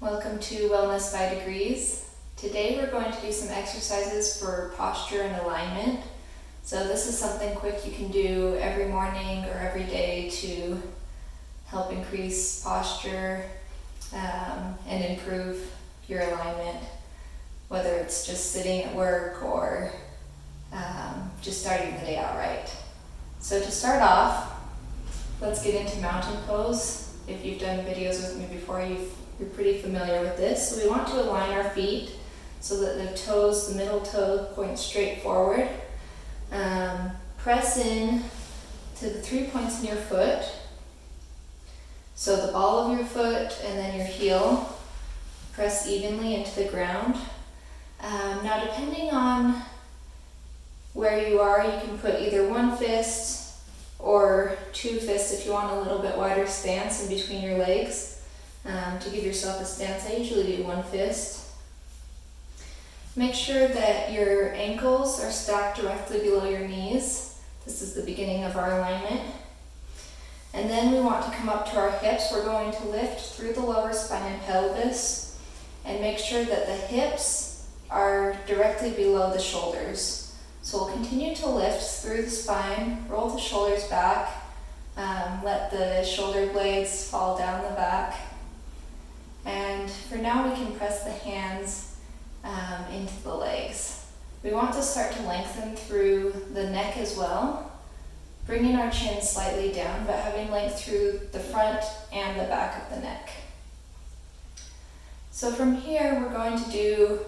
Welcome to Wellness by Degrees. Today we're going to do some exercises for posture and alignment. So this is something quick you can do every morning or every day to help increase posture and improve your alignment, whether it's just sitting at work or just starting the day out right. So to start off, let's get into mountain pose. If you've done videos with me before, you're pretty familiar with this. So we want to align our feet so that the middle toe points straight forward. Press in to the 3 points in your foot. So the ball of your foot and then your heel press evenly into the ground. Now depending on where you are, you can put either one fist or two fists if you want a little bit wider stance in between your legs. To give yourself a stance, I usually do one fist. Make sure that your ankles are stacked directly below your knees. This is the beginning of our alignment. And then we want to come up to our hips. We're going to lift through the lower spine and pelvis and make sure that the hips are directly below the shoulders. So we'll continue to lift through the spine, roll the shoulders back, let the shoulder blades fall down the back. And for now we can press the hands into the legs. We want to start to lengthen through the neck as well, bringing our chin slightly down, but having length through the front and the back of the neck. So from here we're going to do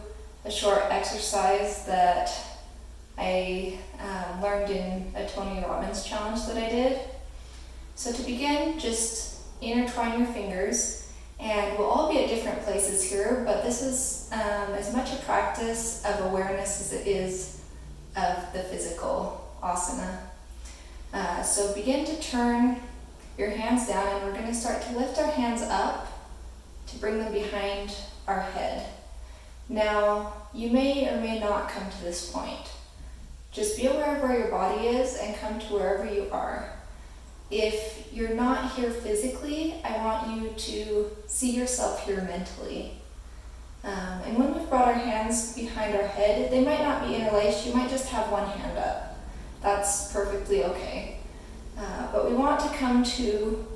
a short exercise that I learned in a Tony Robbins challenge that I did. So to begin, just intertwine your fingers. And we'll all be at different places here, but this is as much a practice of awareness as it is of the physical asana. So begin to turn your hands down, and we're going to start to lift our hands up to bring them behind our head. Now, you may or may not come to this point. Just be aware of where your body is and come to wherever you are. If you're not here physically, I want you to see yourself here mentally. And when we've brought our hands behind our head, they might not be interlaced, you might just have one hand up. That's perfectly okay. But we want to come to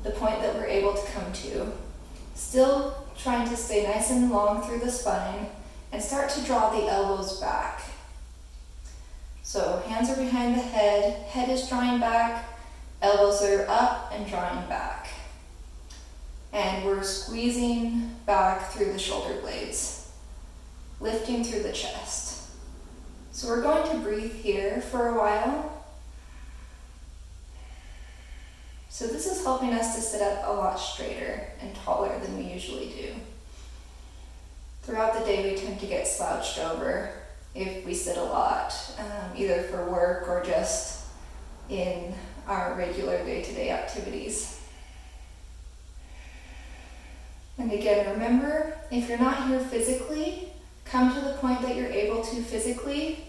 the point that we're able to come to. Still trying to stay nice and long through the spine and start to draw the elbows back. So hands are behind the head is drawing back, elbows are up and drawing back. And we're squeezing back through the shoulder blades, lifting through the chest. So we're going to breathe here for a while. So this is helping us to sit up a lot straighter and taller than we usually do. Throughout the day we tend to get slouched over if we sit a lot, either for work or just in our regular day-to-day activities. And again, remember, if you're not here physically, come to the point that you're able to physically,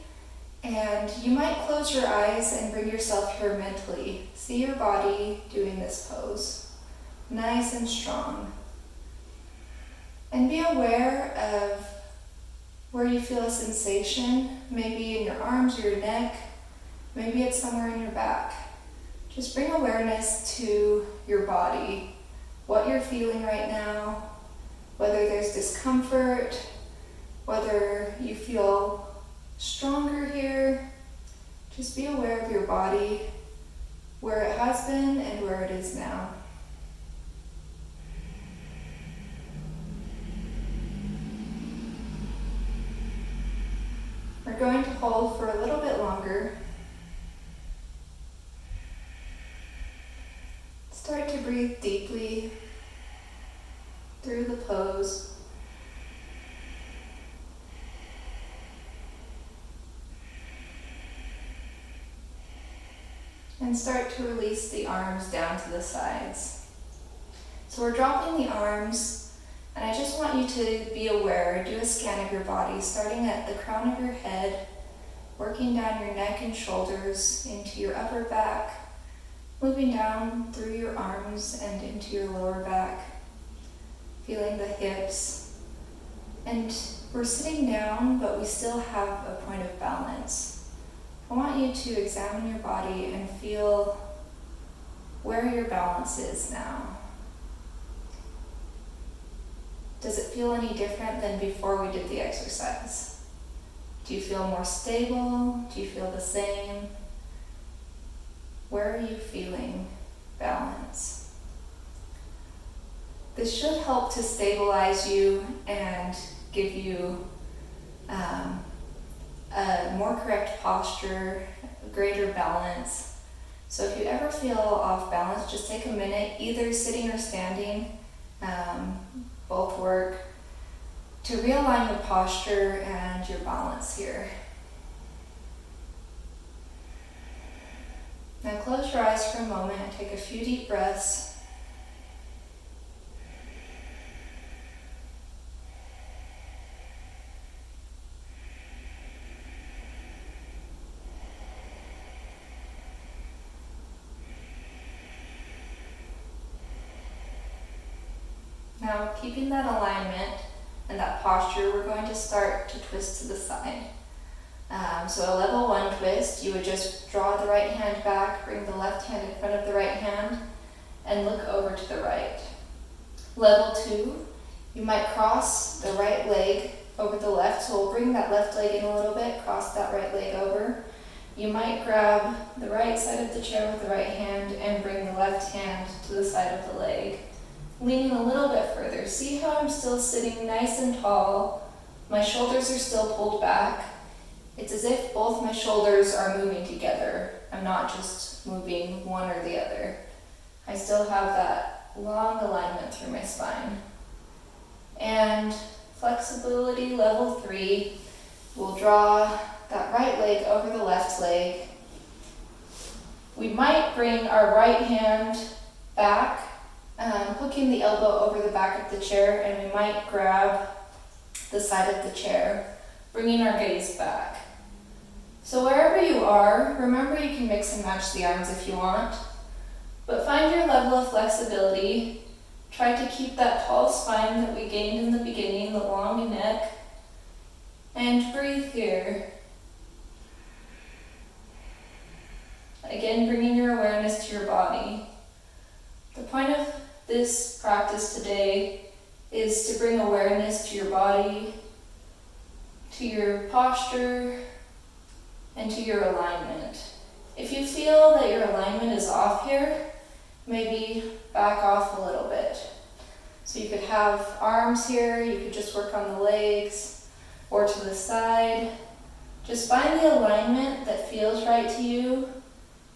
and you might close your eyes and bring yourself here mentally. See your body doing this pose, nice and strong. And be aware of where you feel a sensation, maybe in your arms or your neck, maybe it's somewhere in your back. Just bring awareness to your body, what you're feeling right now, whether there's discomfort, whether you feel stronger here. Just be aware of your body, where it has been and where it is now. We're going to hold for a little bit longer. Start to breathe deeply through the pose. And start to release the arms down to the sides. So we're dropping the arms, and I just want you to be aware, do a scan of your body, starting at the crown of your head, working down your neck and shoulders into your upper back, moving down through your arms and into your lower back. feeling the hips. And we're sitting down, but we still have a point of balance. I want you to examine your body and feel where your balance is now. Does it feel any different than before we did the exercise? Do you feel more stable? Do you feel the same? Where are you feeling balance? This should help to stabilize you and give you a more correct posture, greater balance. So if you ever feel off balance, just take a minute, either sitting or standing, both work, to realign the posture and your balance here. Now close your eyes for a moment and take a few deep breaths. Now, keeping that alignment and that posture, we're going to start to twist to the side. So a level 1 twist, you would just draw the right hand back, bring the left hand in front of the right hand, and look over to the right. Level 2, you might cross the right leg over the left, so we'll bring that left leg in a little bit, cross that right leg over. You might grab the right side of the chair with the right hand and bring the left hand to the side of the leg. Leaning a little bit further. See how I'm still sitting nice and tall. My shoulders are still pulled back. It's as if both my shoulders are moving together. I'm not just moving one or the other. I still have that long alignment through my spine. And flexibility level 3, we'll draw that right leg over the left leg. We might bring our right hand back, hooking the elbow over the back of the chair, and we might grab the side of the chair, bringing our gaze back. So wherever you are, remember you can mix and match the arms if you want, but find your level of flexibility. Try to keep that tall spine that we gained in the beginning, the long neck, and breathe here. Again, bringing your awareness to your body. The point of this practice today is to bring awareness to your body, to your posture, and to your alignment. If you feel that your alignment is off here, maybe back off a little bit. So you could have arms here, you could just work on the legs, or to the side. Just find the alignment that feels right to you,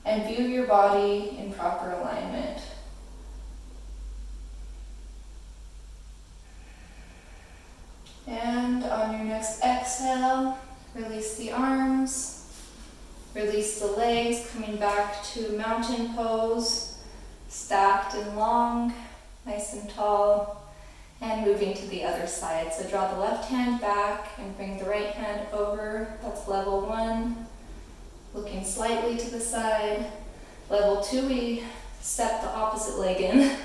and view your body in proper alignment. And on your next exhale, release the arms, release the legs, coming back to mountain pose, stacked and long, nice and tall, and moving to the other side. So draw the left hand back and bring the right hand over. That's level 1, looking slightly to the side. Level 2, we step the opposite leg in,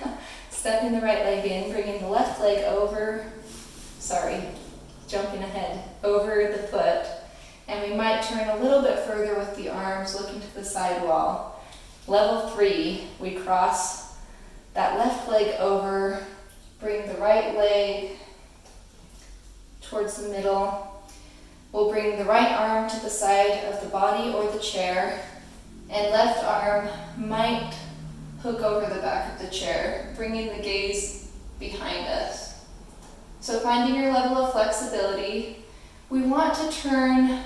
stepping the right leg in, bringing the left leg over, jumping ahead, over the foot, and we might turn a little bit further with the arms, looking to the side wall. Level 3, we cross that left leg over, bring the right leg towards the middle. We'll bring the right arm to the side of the body or the chair, and left arm might hook over the back of the chair, bringing the gaze behind us. So finding your level of flexibility, we want to turn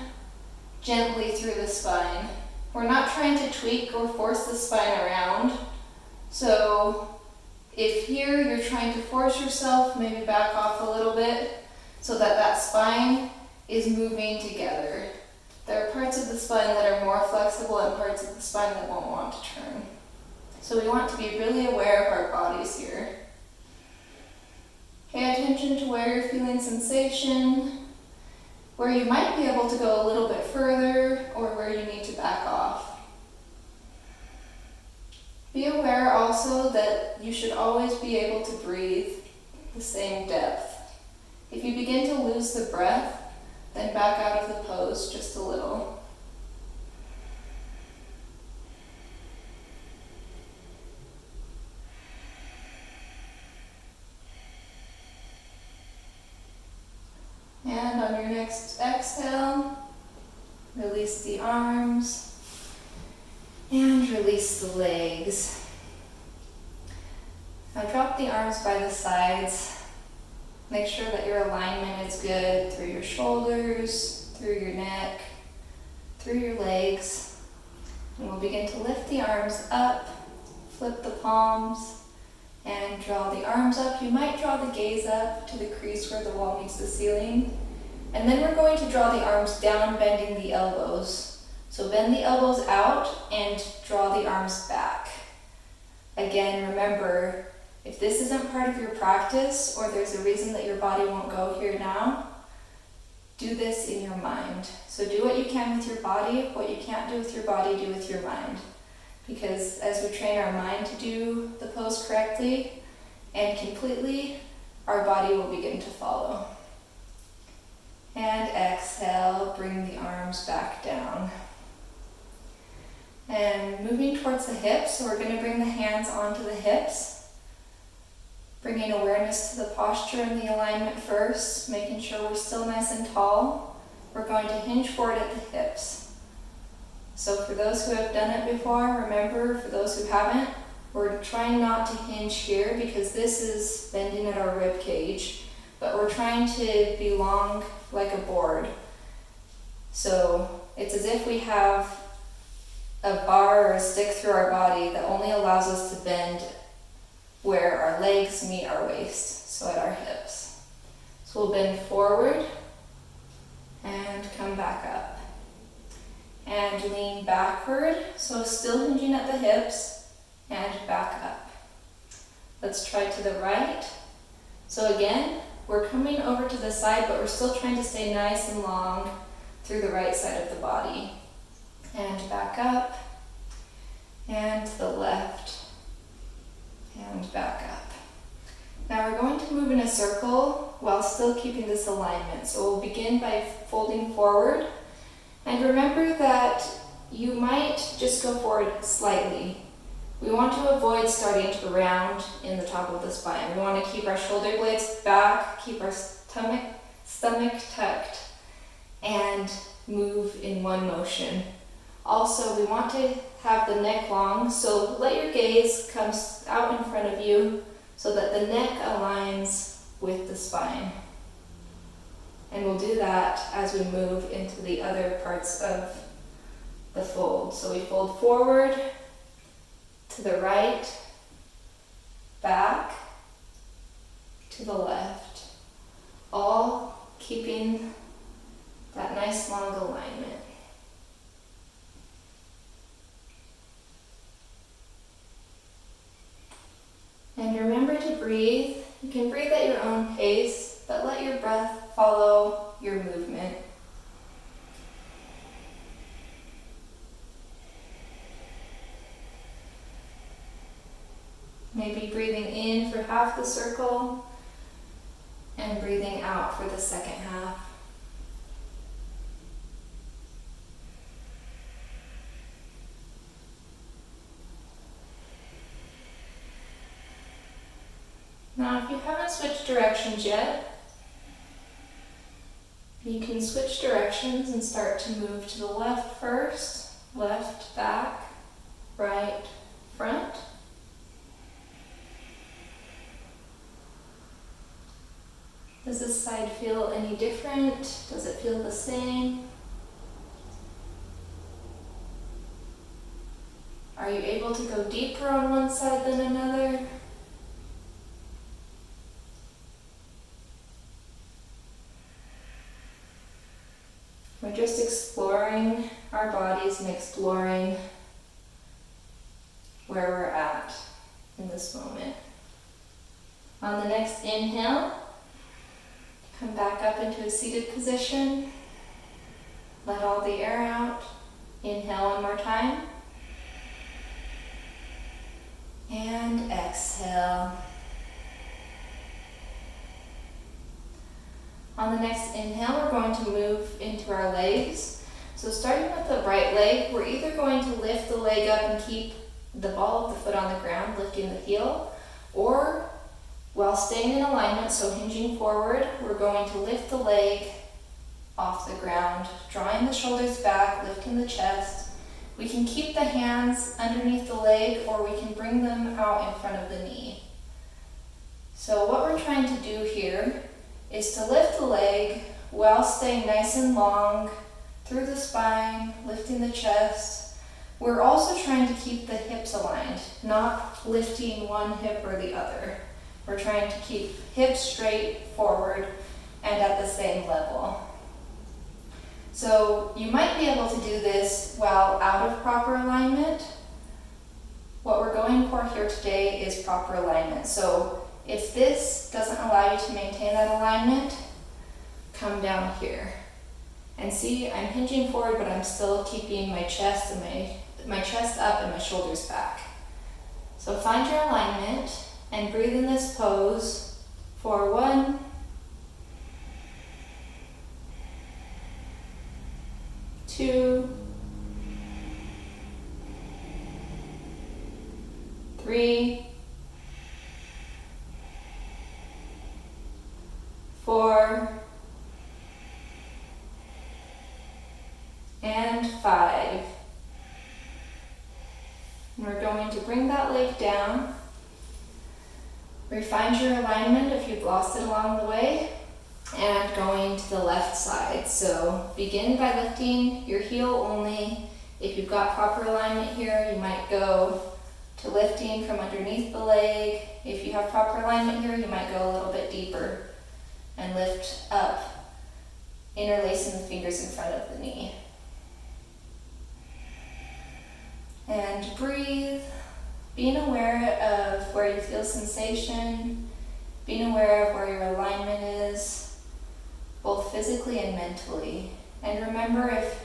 gently through the spine. We're not trying to tweak or force the spine around. So if here you're trying to force yourself, maybe back off a little bit so that that spine is moving together. There are parts of the spine that are more flexible and parts of the spine that won't want to turn. So we want to be really aware of our bodies here. Pay attention to where you're feeling sensation, where you might be able to go a little bit further, or where you need to back off. Be aware also that you should always be able to breathe. the same depth. If you begin to lose the breath, then back out of the pose just a little. And on your next exhale, release the arms and release the legs. Now drop the arms by the sides. Make sure that your alignment is good through your shoulders, through your neck, through your legs. And we'll begin to lift the arms up, flip the palms, and draw the arms up. You might draw the gaze up to the crease where the wall meets the ceiling. And then we're going to draw the arms down, bending the elbows. So bend the elbows out and draw the arms back. Again, remember, if this isn't part of your practice or there's a reason that your body won't go here now, do this in your mind. So do what you can with your body. What you can't do with your body, do with your mind. Because as we train our mind to do the pose correctly and completely, our body will begin to follow. And exhale, bring the arms back down. And moving towards the hips, so we're going to bring the hands onto the hips, bringing awareness to the posture and the alignment first, making sure we're still nice and tall. We're going to hinge forward at the hips. So for those who have done it before, remember, for those who haven't, we're trying not to hinge here because this is bending at our rib cage, but we're trying to be long like a board. So it's as if we have a bar or a stick through our body that only allows us to bend where our legs meet our waist, so at our hips. So we'll bend forward and come back up. And lean backward, so still hinging at the hips, and back up. Let's try to the right. So again, we're coming over to the side, but we're still trying to stay nice and long through the right side of the body. And back up, and to the left, and back up. Now we're going to move in a circle while still keeping this alignment. So we'll begin by folding forward. And remember that you might just go forward slightly. We want to avoid starting to round in the top of the spine. We want to keep our shoulder blades back, keep our stomach tucked, and move in one motion. Also, we want to have the neck long, so let your gaze come out in front of you so that the neck aligns with the spine. And we'll do that as we move into the other parts of the fold. So we fold forward, to the right, back, to the left, all keeping that nice long alignment. And remember to breathe. You can breathe at your own pace, but let your breath follow your movement. Maybe breathing in for half the circle and breathing out for the second half. Now, if you haven't switched directions yet, you can switch directions and start to move to the left first, left back, right front. Does this side feel any different? Does it feel the same? Are you able to go deeper on one side than another? We're just exploring our bodies and exploring where we're at in this moment. On the next inhale, come back up into a seated position. Let all the air out. Inhale one more time. And exhale. On the next inhale, we're going to move into our legs. So starting with the right leg, we're either going to lift the leg up and keep the ball of the foot on the ground, lifting the heel, or while staying in alignment, so hinging forward, we're going to lift the leg off the ground, drawing the shoulders back, lifting the chest. We can keep the hands underneath the leg, or we can bring them out in front of the knee. So what we're trying to do here is to lift the leg while staying nice and long through the spine, lifting the chest. We're also trying to keep the hips aligned, not lifting one hip or the other. We're trying to keep hips straight forward and at the same level. So you might be able to do this while out of proper alignment. What we're going for here today is proper alignment. So if this doesn't allow you to maintain that alignment, come down here. And see, I'm hinging forward, but I'm still keeping my chest and my chest up and my shoulders back. So find your alignment and breathe in this pose for 1, 2, 3, 4, and 5. And we're going to bring that leg down. Refine your alignment if you've lost it along the way, and going to the left side. So begin by lifting your heel only. If you've got proper alignment here, you might go to lifting from underneath the leg. If you have proper alignment here, you might go a little bit deeper and lift up, interlacing the fingers in front of the knee. And breathe, being aware of where you feel sensation, being aware of where your alignment is, both physically and mentally. And remember, if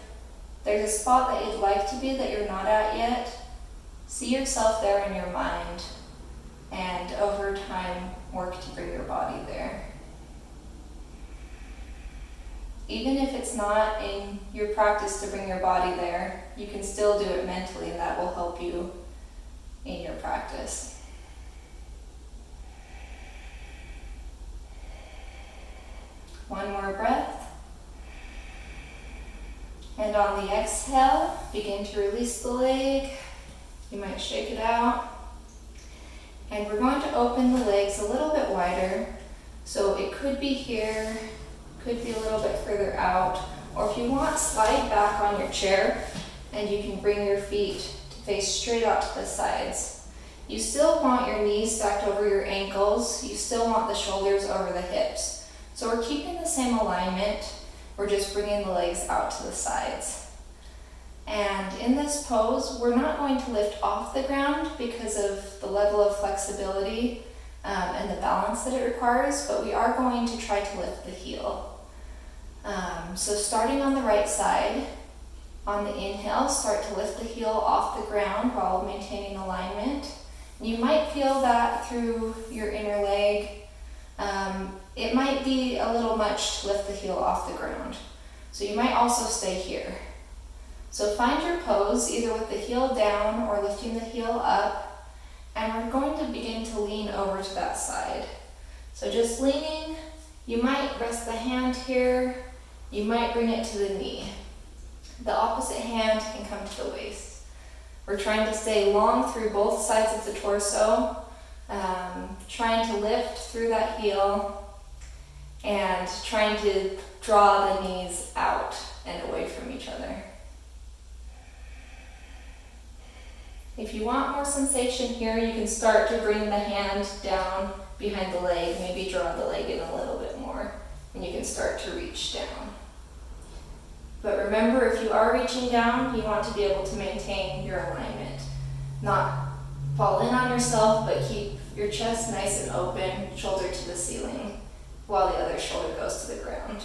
there's a spot that you'd like to be that you're not at yet, see yourself there in your mind, and over time, work to bring your body there. Even if it's not in your practice to bring your body there, you can still do it mentally, and that will help you in your practice. One more breath. And on the exhale, begin to release the leg. You might shake it out. And we're going to open the legs a little bit wider. So it could be here, could be a little bit further out, or if you want, slide back on your chair and you can bring your feet to face straight out to the sides. You still want your knees stacked over your ankles, you still want the shoulders over the hips. So we're keeping the same alignment, we're just bringing the legs out to the sides. And in this pose, we're not going to lift off the ground because of the level of flexibility and the balance that it requires, but we are going to try to lift the heel. So starting on the right side, on the inhale, start to lift the heel off the ground while maintaining alignment. You might feel that through your inner leg. It might be a little much to lift the heel off the ground. So you might also stay here. So find your pose, either with the heel down or lifting the heel up, and we're going to begin to lean over to that side. So just leaning, you might rest the hand here, you might bring it to the knee. The opposite hand can come to the waist. We're trying to stay long through both sides of the torso, trying to lift through that heel, and trying to draw the knees out and away from each other. If you want more sensation here, you can start to bring the hand down behind the leg, maybe draw the leg in a little bit more, and you can start to reach down. But remember, if you are reaching down, you want to be able to maintain your alignment. Not fall in on yourself, but keep your chest nice and open, shoulder to the ceiling, while the other shoulder goes to the ground.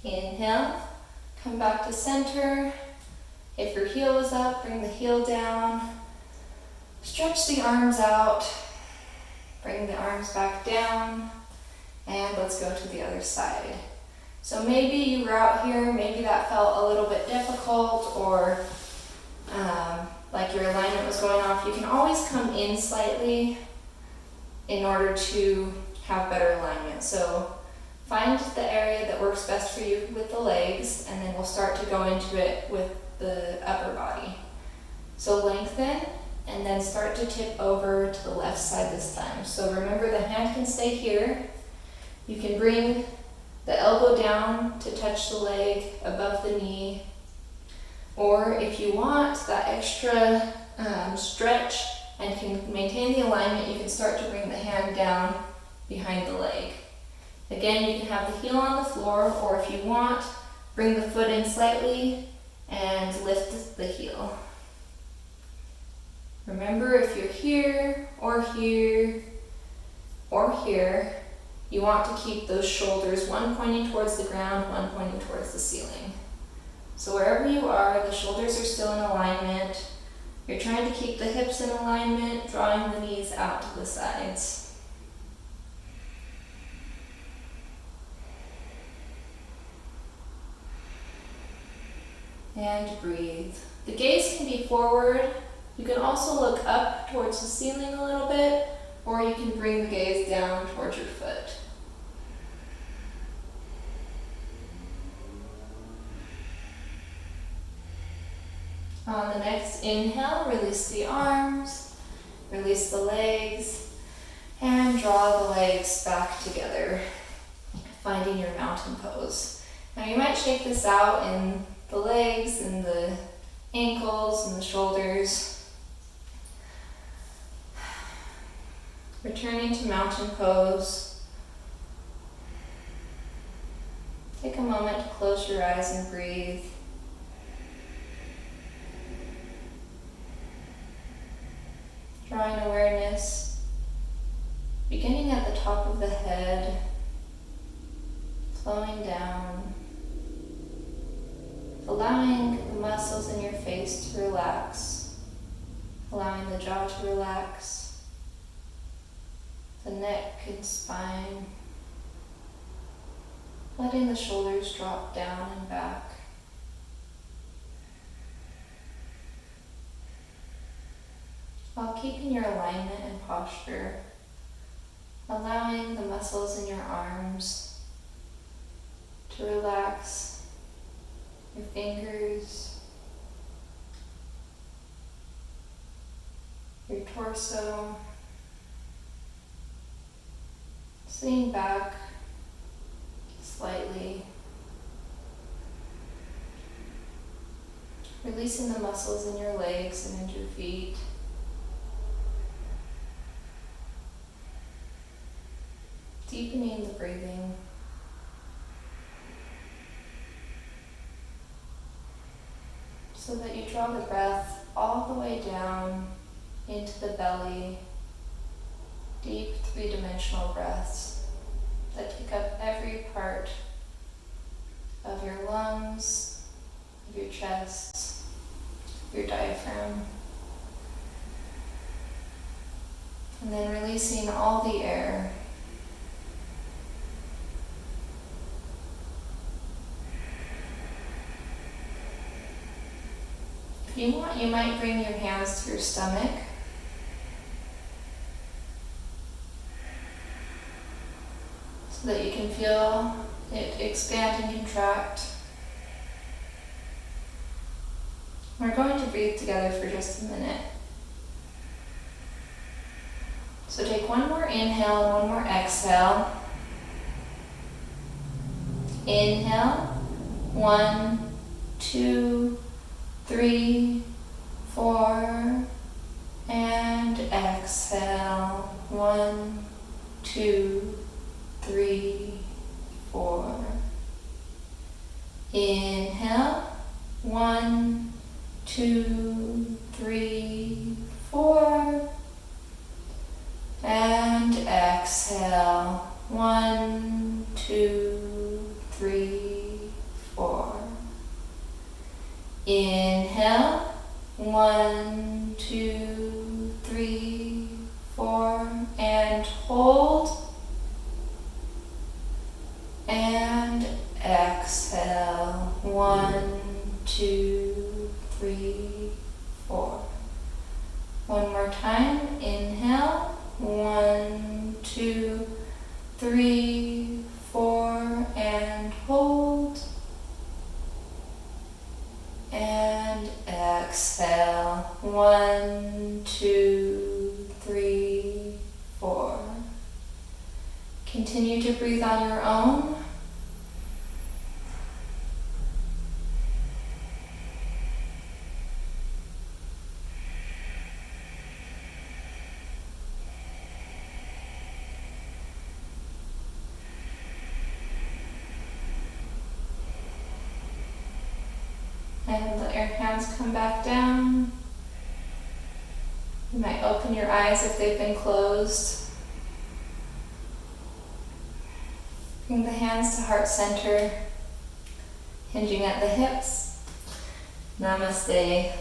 Inhale, come back to center. If your heel is up, bring the heel down. Stretch the arms out, bring the arms back down, and let's go to the other side. So maybe you were out here, maybe that felt a little bit difficult, or like your alignment was going off. You can always come in slightly in order to have better alignment. So find the area that works best for you with the legs, and then we'll start to go into it with the upper body. So lengthen, and then start to tip over to the left side this time. So remember, the hand can stay here. You can bring the elbow down to touch the leg above the knee, or if you want that extra stretch and can maintain the alignment, you can start to bring the hand down behind the leg. Again, you can have the heel on the floor, or if you want, bring the foot in slightly and lift the heel. Remember, if you're here, or here, or here, you want to keep those shoulders, one pointing towards the ground, one pointing towards the ceiling. So wherever you are, the shoulders are still in alignment. You're trying to keep the hips in alignment, drawing the knees out to the sides. And breathe. The gaze can be forward. You can also look up towards the ceiling a little bit, or you can bring the gaze down towards your foot. On the next inhale, release the arms, release the legs, and draw the legs back together, finding your mountain pose. Now you might shake this out in the legs and the ankles and the shoulders. Returning to mountain pose. Take a moment to close your eyes and breathe. Drawing awareness, beginning at the top of the head, flowing down, allowing the muscles in your face to relax, allowing the jaw to relax, the neck and spine, letting the shoulders drop down and back. While keeping your alignment and posture, allowing the muscles in your arms to relax, your fingers, your torso, sitting back slightly, releasing the muscles in your legs and in your feet. Deepening the breathing. So that you draw the breath all the way down into the belly. Deep three-dimensional breaths that take up every part of your lungs, of your chest, your diaphragm. And then releasing all the air. If you want, you might bring your hands to your stomach. So that you can feel it expand and contract. We're going to breathe together for just a minute. So take one more inhale and one more exhale. Inhale, 1, 2, 3, 4, and exhale, 1, 2, 3, 4. Inhale, 1, 2, 3, 4, and exhale, 1, 2, 3, 4. Inhale, 1, 2, 3, 3, 4, and hold. And exhale. 1, 2, 3, 4. One more time. Inhale. 1, 2, 3, 4, and hold. And exhale. 1, 2, 3, 4. Continue to breathe on your own. And let your hands come back down. You might open your eyes if they've been closed. Bring the hands to heart center, hinging at the hips. Namaste.